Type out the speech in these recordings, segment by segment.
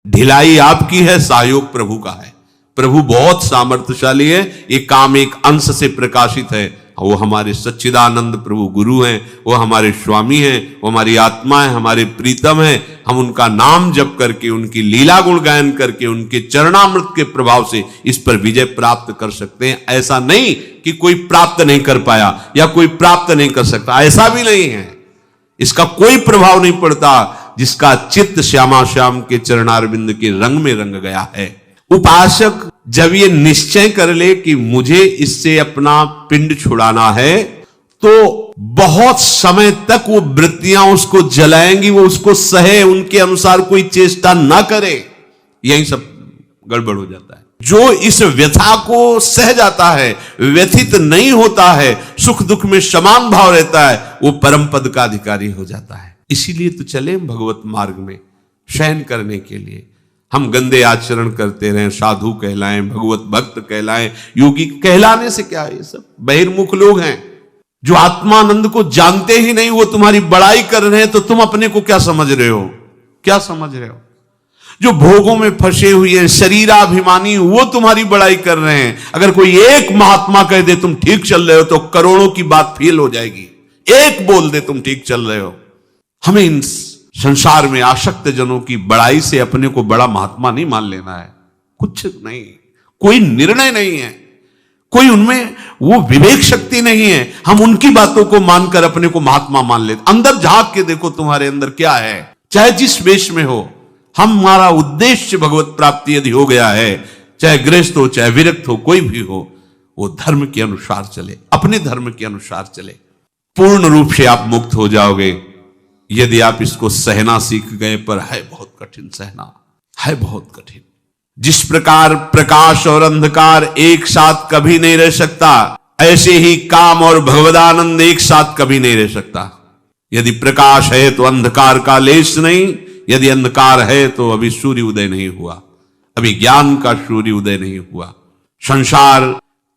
ढिलाई आपकी है, सहयोग प्रभु का है। प्रभु बहुत सामर्थ्यशाली है, ये काम एक अंश से प्रकाशित है। वो हमारे सच्चिदानंद प्रभु गुरु हैं, वो हमारे स्वामी हैं, वो हमारी आत्मा है, हमारे प्रीतम है। हम उनका नाम जप करके, उनकी लीला गुण गायन करके, उनके चरणामृत के प्रभाव से इस पर विजय प्राप्त कर सकते हैं। ऐसा नहीं कि कोई प्राप्त नहीं कर पाया या कोई प्राप्त नहीं कर सकता, ऐसा भी नहीं है। इसका कोई प्रभाव नहीं पड़ता जिसका चित्त श्यामा श्याम के चरणारविंद के रंग में रंग गया है। उपासक जब ये निश्चय कर ले कि मुझे इससे अपना पिंड छुड़ाना है, तो बहुत समय तक वो वृत्तियां उसको जलाएंगी, वो उसको सहे, उनके अनुसार कोई चेष्टा ना करे, यही सब गड़बड़ हो जाता है। जो इस व्यथा को सह जाता है, व्यथित नहीं होता है, सुख दुख में समान भाव रहता है, वो परम पद का अधिकारी हो जाता है। इसीलिए तो चले भगवत मार्ग में शयन करने के लिए। हम गंदे आचरण करते रहें, साधु कहलाएं, भगवत भक्त कहलाएं, योगी कहलाने से क्या है? ये सब बहिर्मुख लोग हैं जो आत्मानंद को जानते ही नहीं, वो तुम्हारी बड़ाई कर रहे हैं, तो तुम अपने को क्या समझ रहे हो? क्या समझ रहे हो? जो भोगों में फंसे हुए शरीराभिमानी, वो तुम्हारी बड़ाई कर रहे हैं। अगर कोई एक महात्मा कह दे तुम ठीक चल रहे हो, तो करोड़ों की बात फेल हो जाएगी। एक बोल दे तुम ठीक चल रहे हो। हमें इन संसार में आसक्त जनों की बड़ाई से अपने को बड़ा महात्मा नहीं मान लेना है। कुछ नहीं, कोई निर्णय नहीं है, कोई उनमें वो विवेक शक्ति नहीं है। हम उनकी बातों को मानकर अपने को महात्मा मान लेते। अंदर झांक के देखो तुम्हारे अंदर क्या है, चाहे जिस वेश में हो। हमारा उद्देश्य भगवत प्राप्ति यदि हो गया है, चाहे गृहस्थ हो चाहे विरक्त हो, कोई भी हो, वो धर्म के अनुसार चले, अपने धर्म के अनुसार चले। पूर्ण रूप से आप मुक्त हो जाओगे यदि आप इसको सहना सीख गए। पर है बहुत कठिन सहना, है बहुत कठिन। जिस प्रकार प्रकाश और अंधकार एक साथ कभी नहीं रह सकता, ऐसे ही काम और भगवदानंद एक साथ कभी नहीं रह सकता। यदि प्रकाश है तो अंधकार का लेश नहीं, यदि अंधकार है तो अभी सूर्य उदय नहीं हुआ, अभी ज्ञान का सूर्य उदय नहीं हुआ। संसार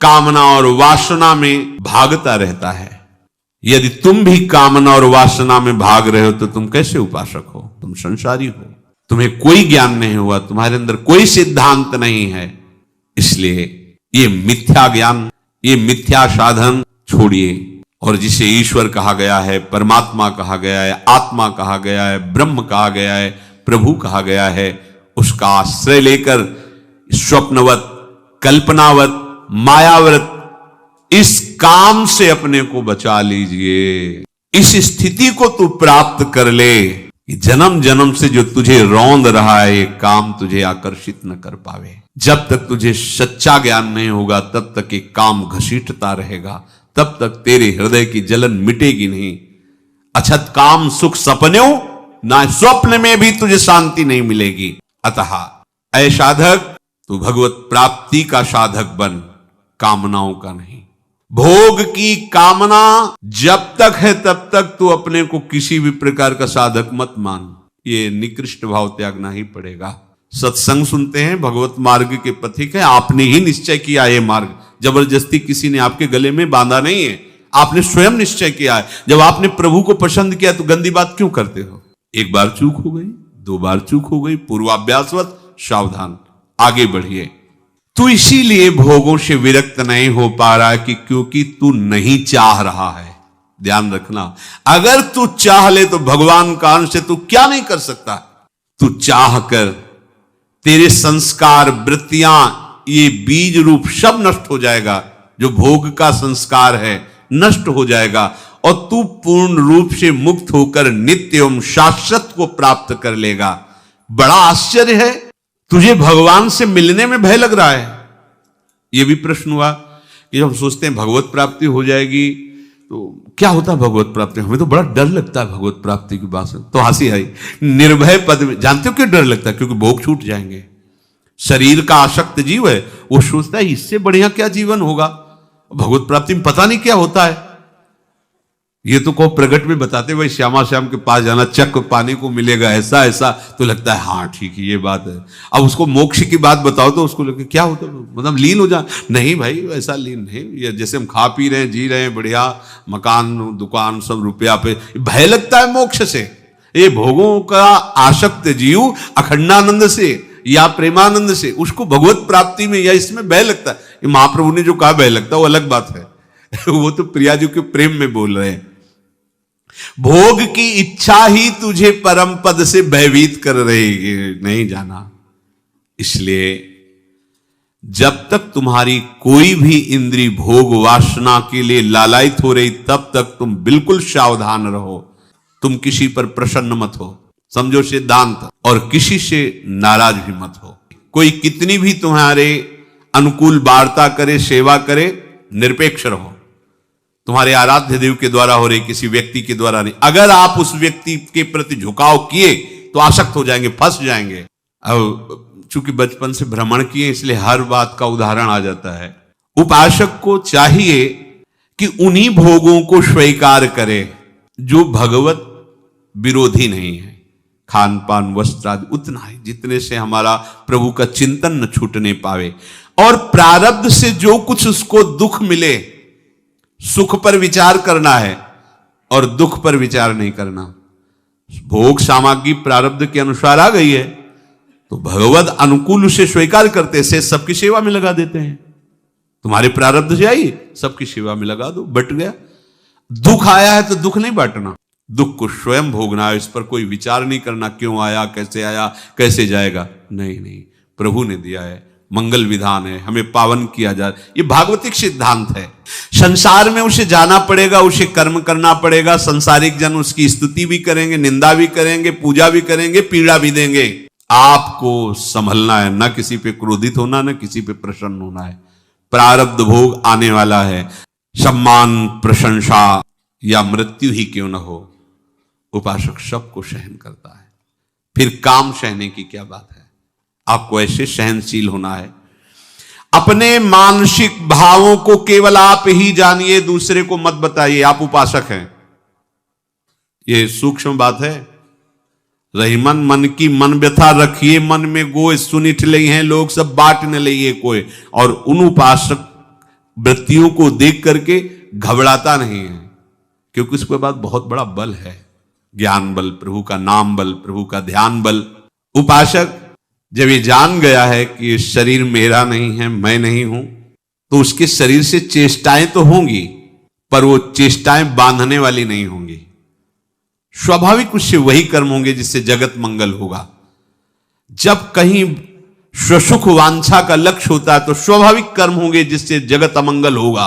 कामना और वासना में भागता रहता है। यदि तुम भी कामना और वासना में भाग रहे हो तो तुम कैसे उपासक हो? तुम संसारी हो, तुम्हें कोई ज्ञान नहीं हुआ, तुम्हारे अंदर कोई सिद्धांत नहीं है। इसलिए ये मिथ्या ज्ञान, ये मिथ्या साधन छोड़िए। और जिसे ईश्वर कहा गया है, परमात्मा कहा गया है, आत्मा कहा गया है, ब्रह्म कहा गया है, प्रभु कहा गया है, उसका आश्रय लेकर स्वप्नवत, कल्पनावत, मायावृत इस काम से अपने को बचा लीजिए। इस स्थिति को तू प्राप्त कर ले कि जन्म जन्म से जो तुझे रौंद रहा है, ये काम तुझे आकर्षित न कर पावे। जब तक तुझे सच्चा ज्ञान नहीं होगा, तब तक ये काम घसीटता रहेगा, तब तक तेरे हृदय की जलन मिटेगी नहीं। अछत काम सुख सपन्यों, ना स्वप्न में भी तुझे शांति नहीं मिलेगी। अतः ऐ साधक, तू भगवत प्राप्ति का साधक बन, कामनाओं का नहीं। भोग की कामना जब तक है तब तक तू अपने को किसी भी प्रकार का साधक मत मान। ये निकृष्ट भाव त्यागना ही पड़ेगा। सत्संग सुनते हैं, भगवत मार्ग के पथिक है, आपने ही निश्चय किया ये मार्ग, जबरदस्ती किसी ने आपके गले में बांधा नहीं है, आपने स्वयं निश्चय किया है। जब आपने प्रभु को पसंद किया तो गंदी बात क्यों करते हो? एक बार चूक हो गई, दो बार चूक हो गई, पूर्वाभ्यासवत सावधान, आगे बढ़िए। तू इसीलिए भोगों से विरक्त नहीं हो पा रहा कि क्योंकि तू नहीं चाह रहा है। ध्यान रखना, अगर तू चाह ले तो भगवान का अंश है, तू क्या नहीं कर सकता। तू चाह कर तेरे संस्कार, वृत्तियां, ये बीज रूप सब नष्ट हो जाएगा। जो भोग का संस्कार है नष्ट हो जाएगा और तू पूर्ण रूप से मुक्त होकर नित्य एवं शाश्वत को प्राप्त कर लेगा। बड़ा आश्चर्य है, तुझे भगवान से मिलने में भय लग रहा है। यह भी प्रश्न हुआ कि जब हम सोचते हैं भगवत प्राप्ति हो जाएगी तो क्या होता है भगवत प्राप्ति? हमें तो बड़ा डर लगता है भगवत प्राप्ति की बात से। तो हंसी आई। निर्भय पद में जानते हो क्यों डर लगता है? क्योंकि भोग छूट जाएंगे। शरीर का आसक्त जीव है, वो सोचता है इससे बढ़िया क्या जीवन होगा। भगवत प्राप्ति में पता नहीं क्या होता है। ये तो को प्रगट में बताते भाई श्यामा श्याम के पास जाना, चक पाने को मिलेगा, ऐसा ऐसा, तो लगता है हाँ ठीक है ये बात है। अब उसको मोक्ष की बात बताओ तो उसको लगे क्या होता है, मतलब लीन हो जा। नहीं भाई ऐसा लीन नहीं, ये जैसे हम खा पी रहे हैं, जी रहे हैं, बढ़िया मकान दुकान सब रुपया पे, भय लगता है मोक्ष से। ये भोगों का आसक्त जीव अखंडानंद से या प्रेमानंद से उसको भगवत प्राप्ति में या इसमें भय लगता है। ये महाप्रभु ने जो कहा भय लगता है वो अलग बात है वो तो प्रिया जी के प्रेम में बोल रहे हैं। भोग की इच्छा ही तुझे परम पद से भयभीत कर रही, नहीं जाना। इसलिए जब तक तुम्हारी कोई भी इंद्री भोग वासना के लिए लालायित हो रही तब तक तुम बिल्कुल सावधान रहो। तुम किसी पर प्रसन्न मत हो, समझो सिद्धांत, और किसी से नाराज भी मत हो। कोई कितनी भी तुम्हारे अनुकूल वार्ता करे, सेवा करे, निरपेक्ष रहो। तुम्हारे आराध्य देव के द्वारा हो रही, किसी व्यक्ति के द्वारा नहीं। अगर आप उस व्यक्ति के प्रति झुकाव किए तो आसक्त हो जाएंगे, फंस जाएंगे। अब चूंकि बचपन से भ्रमण किए इसलिए हर बात का उदाहरण आ जाता है। उपासक को चाहिए कि उन्हीं भोगों को स्वीकार करे जो भगवत विरोधी नहीं है। खान पान वस्त्र आदि उतना ही जितने से हमारा प्रभु का चिंतन न छूटने पावे। और प्रारब्ध से जो कुछ उसको दुख मिले, सुख पर विचार करना है और दुख पर विचार नहीं करना। भोग सामग्री प्रारब्ध के अनुसार आ गई है तो भगवत अनुकूल उसे स्वीकार करते से सबकी सेवा में लगा देते हैं। तुम्हारे प्रारब्ध से आई, सबकी सेवा में लगा दो, बट गया। दुख आया है तो दुख नहीं बांटना, दुख को स्वयं भोगना है। इस पर कोई विचार नहीं करना, क्यों आया, कैसे जाएगा। नहीं, प्रभु ने दिया है, मंगल विधान है, हमें पावन किया जाए। ये भागवतिक सिद्धांत है। संसार में उसे जाना पड़ेगा, उसे कर्म करना पड़ेगा। संसारिक जन उसकी स्तुति भी करेंगे, निंदा भी करेंगे, पूजा भी करेंगे, पीड़ा भी देंगे। आपको संभलना है, ना किसी पे क्रोधित होना, ना किसी पे प्रसन्न होना है। प्रारब्ध भोग आने वाला है। सम्मान, प्रशंसा या मृत्यु ही क्यों न हो, उपासक सबको सहन करता है। फिर काम सहने की क्या बात है। आपको ऐसे सहनशील होना है। अपने मानसिक भावों को केवल आप ही जानिए, दूसरे को मत बताइए। आप उपासक हैं, ये सूक्ष्म बात है। रहीमन मन की मन व्यथा रखिए, मन में गोय सुनिठ लई हैं लोग, सब बाट न लइए कोई। और उन उपासक वृत्तियों को देख करके घबराता नहीं है, क्योंकि उसके बाद बहुत बड़ा बल है। ज्ञान बल, प्रभु का नाम बल, प्रभु का ध्यान बल। उपासक जब ये जान गया है कि शरीर मेरा नहीं है, मैं नहीं हूं, तो उसके शरीर से चेष्टाएं तो होंगी, पर वो चेष्टाएं बांधने वाली नहीं होंगी। स्वाभाविक उससे वही कर्म होंगे जिससे जगत मंगल होगा। जब कहीं स्वसुख वांछा का लक्ष्य होता है तो स्वाभाविक कर्म होंगे जिससे जगत अमंगल होगा।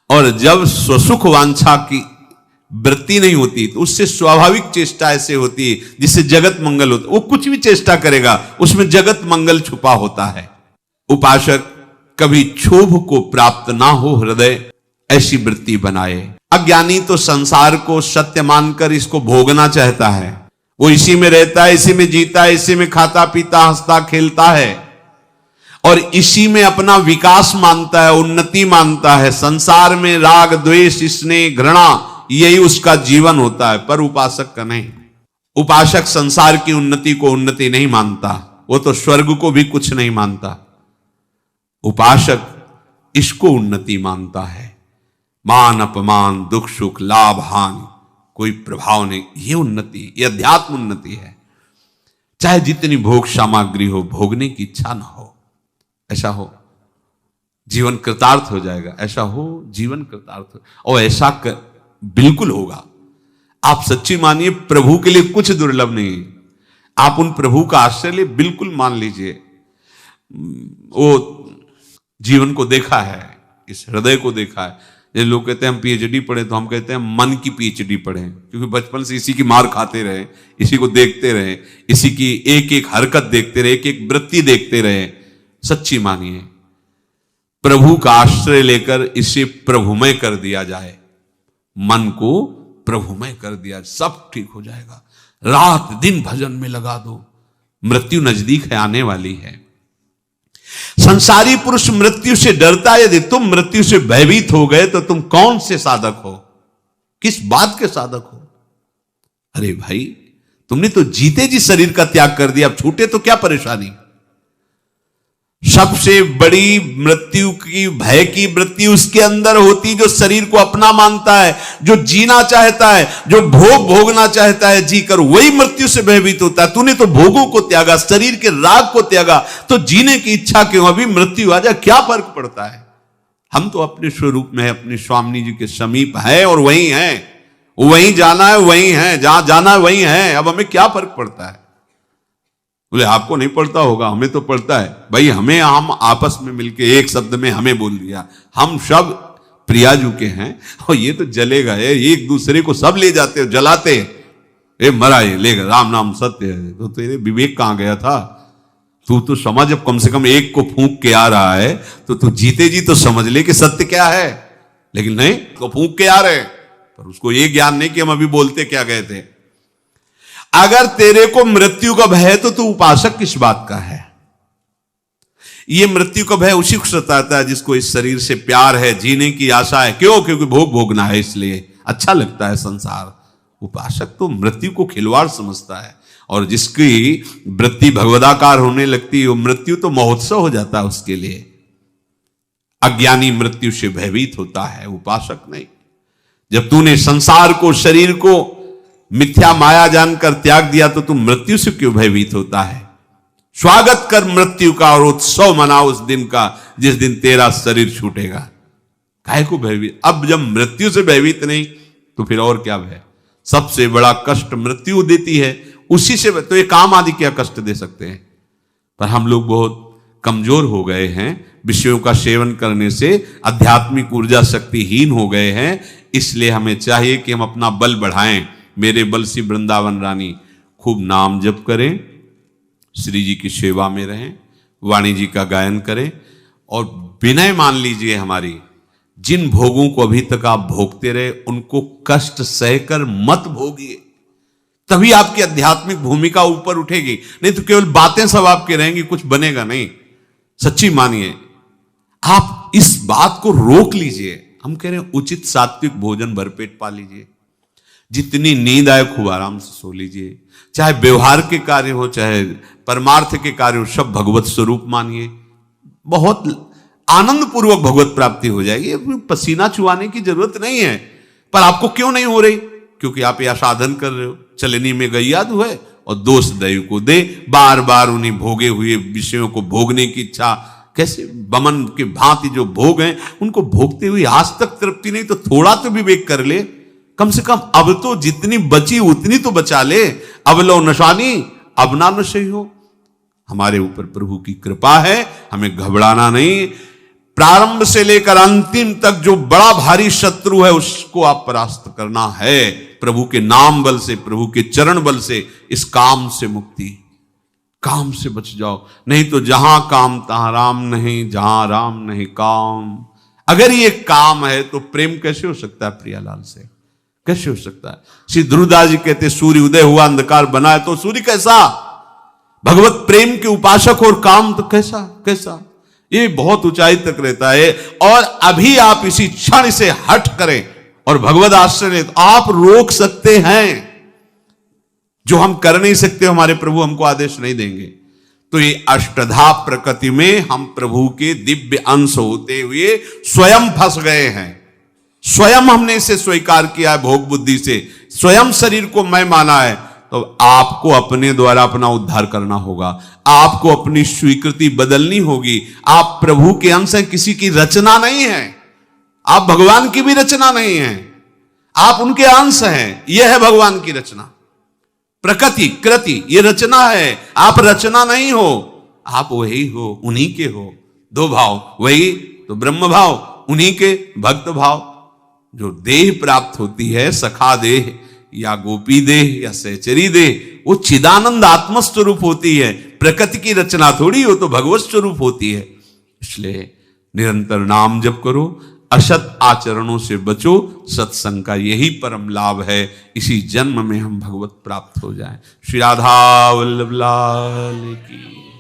और जब स्वसुख वांछा की वृत्ति नहीं होती तो उससे स्वाभाविक चेष्टा ऐसे होती है जिससे जगत मंगल होता है। वो कुछ भी चेष्टा करेगा उसमें जगत मंगल छुपा होता है। उपासक कभी क्षोभ को प्राप्त ना हो हृदय, ऐसी वृत्ति बनाए। अज्ञानी तो संसार को सत्य मानकर इसको भोगना चाहता है। वो इसी में रहता है, इसी में जीता है, इसी में खाता पीता हंसता खेलता है और इसी में अपना विकास मानता है, उन्नति मानता है। संसार में राग द्वेष स्नेह घृणा यही उसका जीवन होता है, पर उपासक का नहीं। उपासक संसार की उन्नति को उन्नति नहीं मानता, वो तो स्वर्ग को भी कुछ नहीं मानता। उपासक इसको उन्नति मानता है। मान अपमान दुख सुख लाभ हानि कोई प्रभाव नहीं, ये उन्नति, ये अध्यात्म उन्नति है। चाहे जितनी भोग सामग्री हो, भोगने की इच्छा ना हो, ऐसा हो जीवन कृतार्थ हो जाएगा। ऐसा हो जीवन कृतार्थ हो, और ऐसा बिल्कुल होगा। आप सच्ची मानिए, प्रभु के लिए कुछ दुर्लभ नहीं। आप उन प्रभु का आश्रय बिल्कुल मान लीजिए। वो जीवन को देखा है, इस हृदय को देखा है। ये लोग कहते हैं हम पीएचडी पढ़े, तो हम कहते हैं मन की पीएचडी पढ़े, क्योंकि बचपन से इसी की मार खाते रहे, इसी को देखते रहे, इसी की एक एक हरकत देखते रहे, एक एक वृत्ति देखते रहे। सच्ची मानिए, प्रभु का आश्रय लेकर इसे प्रभुमय कर दिया जाए, मन को प्रभुमय कर दिया, सब ठीक हो जाएगा। रात दिन भजन में लगा दो, मृत्यु नजदीक है, आने वाली है। संसारी पुरुष मृत्यु से डरता है। यदि तुम मृत्यु से भयभीत हो गए तो तुम कौन से साधक हो, किस बात के साधक हो? अरे भाई, तुमने तो जीते जी शरीर का त्याग कर दिया, अब छूटे तो क्या परेशानी। सबसे बड़ी मृत्यु की, भय की वृत्ति उसके अंदर होती जो शरीर को अपना मानता है, जो जीना चाहता है, जो भोग भोगना चाहता है, जीकर वही मृत्यु से भयभीत होता है। तूने तो भोगों को त्यागा, शरीर के राग को त्यागा, तो जीने की इच्छा क्यों? अभी मृत्यु आ जाए क्या फर्क पड़ता है? हम तो अपने स्वरूप में अपनी स्वामी जी के समीप है और वहीं है, वहीं जाना है, वहीं है, जहां जाना है वहीं है। अब हमें क्या फर्क पड़ता है? बोले आपको नहीं पड़ता होगा, हमें तो पड़ता है भाई। हम आपस में मिलके एक शब्द में हमें बोल दिया, हम सब प्रियाजू के हैं और ये तो जलेगा, एक दूसरे को सब ले जाते हो, जलाते, ए मरा ये लेगा, राम नाम सत्य है। तो तेरे विवेक कहां गया था? तू तो समझ, अब कम से कम एक को फूंक के आ रहा है तो तू जीते जी तो समझ ले कि सत्य क्या है। लेकिन नहीं, तो फूंक के आ रहे, पर उसको ये ज्ञान नहीं कि हम अभी बोलते क्या गए थे। अगर तेरे को मृत्यु का भय है तो तू उपासक किस बात का है? ये मृत्यु का भय उसी को सताता है जिसको इस शरीर से प्यार है, जीने की आशा है। क्यों? क्योंकि भोग भोगना है, इसलिए अच्छा लगता है संसार। उपासक तो मृत्यु को खिलवाड़ समझता है, और जिसकी वृत्ति भगवदाकार होने लगती है, वो मृत्यु तो महोत्सव हो जाता है उसके लिए। अज्ञानी मृत्यु से भयभीत होता है, उपासक नहीं। जब तूने संसार को, शरीर को मिथ्या माया जानकर त्याग दिया तो तू मृत्यु से क्यों भयभीत होता है? स्वागत कर मृत्यु का और उत्सव मना उस दिन का जिस दिन तेरा शरीर छूटेगा। काहे को भयभीत? अब जब मृत्यु से भयभीत नहीं तो फिर और क्या भय? सबसे बड़ा कष्ट मृत्यु देती है, उसी से तो ये काम आदि क्या कष्ट दे सकते हैं। पर हम लोग बहुत कमजोर हो गए हैं, विषयों का सेवन करने से आध्यात्मिक ऊर्जा शक्तिहीन हो गए हैं। इसलिए हमें चाहिए कि हम अपना बल बढ़ाएं। मेरे बल से वृंदावन रानी खूब नाम जप करें, श्री जी की सेवा में रहें, वाणी जी का गायन करें, और विनय मान लीजिए हमारी, जिन भोगों को अभी तक आप भोगते रहे उनको कष्ट सहकर मत भोगिए, तभी आपकी आध्यात्मिक भूमिका ऊपर उठेगी। नहीं तो केवल बातें सब आपके रहेंगी, कुछ बनेगा नहीं। सच्ची मानिए, आप इस बात को रोक लीजिए। हम कह रहे हैं उचित सात्विक भोजन भरपेट पा लीजिए, जितनी नींद आए खूब आराम से सो लीजिए, चाहे व्यवहार के कार्य हो चाहे परमार्थ के कार्य हो, सब भगवत स्वरूप मानिए। बहुत आनंद पूर्वक भगवत प्राप्ति हो जाएगी। पसीना चुआने की जरूरत नहीं है। पर आपको क्यों नहीं हो रही? क्योंकि आप यह साधन कर रहे हो, चलनी में गैया है और दोष दैव को दे। बार बार उन्हीं भोगे हुए विषयों को भोगने की इच्छा, कैसे बमन के भांति जो भोग हैं उनको भोगते हुए आज तक तृप्ति नहीं। तो थोड़ा तो विवेक कर ले, कम से कम अब तो जितनी बची उतनी तो बचा ले। अब लो नशानी अब ना नशे हो। हमारे ऊपर प्रभु की कृपा है, हमें घबराना नहीं। प्रारंभ से लेकर अंतिम तक जो बड़ा भारी शत्रु है उसको आप परास्त करना है प्रभु के नाम बल से, प्रभु के चरण बल से। इस काम से मुक्ति, काम से बच जाओ, नहीं तो जहां काम तहां राम नहीं, जहां राम नहीं काम। अगर ये काम है तो प्रेम कैसे हो सकता है प्रियालाल से? कैसे हो सकता है? श्री ध्रुवदास जी कहते सूर्य उदय हुआ अंधकार बना है, तो सूर्य कैसा? भगवत प्रेम के उपासक, और काम तो कैसा कैसा? ये बहुत ऊंचाई तक रहता है। और अभी आप इसी क्षण से हट करें और भगवत आश्रय लें तो आप रोक सकते हैं। जो हम कर नहीं सकते, हमारे प्रभु हमको आदेश नहीं देंगे। तो ये अष्टधा प्रकृति में हम प्रभु के दिव्य अंश होते हुए स्वयं फंस गए हैं। स्वयं हमने इसे स्वीकार किया है भोग बुद्धि से, स्वयं शरीर को मैं माना है। तो आपको अपने द्वारा अपना उद्धार करना होगा, आपको अपनी स्वीकृति बदलनी होगी। आप प्रभु के अंश हैं, किसी की रचना नहीं है। आप भगवान की भी रचना नहीं है, आप उनके अंश हैं। यह है भगवान की रचना। प्रकृति कृति ये रचना है, आप रचना नहीं हो, आप वही हो, उन्हीं के हो। दो भाव, वही तो ब्रह्म भाव, उन्हीं के भक्त भाव। जो देह प्राप्त होती है, सखा देह या गोपी देह या सहचरी देह, वो चिदानंद आत्मस्वरूप होती है। प्रकृति की रचना थोड़ी हो, तो भगवत स्वरूप होती है। इसलिए निरंतर नाम जप करो, असत आचरणों से बचो। सत्संग का यही परम लाभ है। इसी जन्म में हम भगवत प्राप्त हो जाएं। श्री राधा वल्लभ लाल की।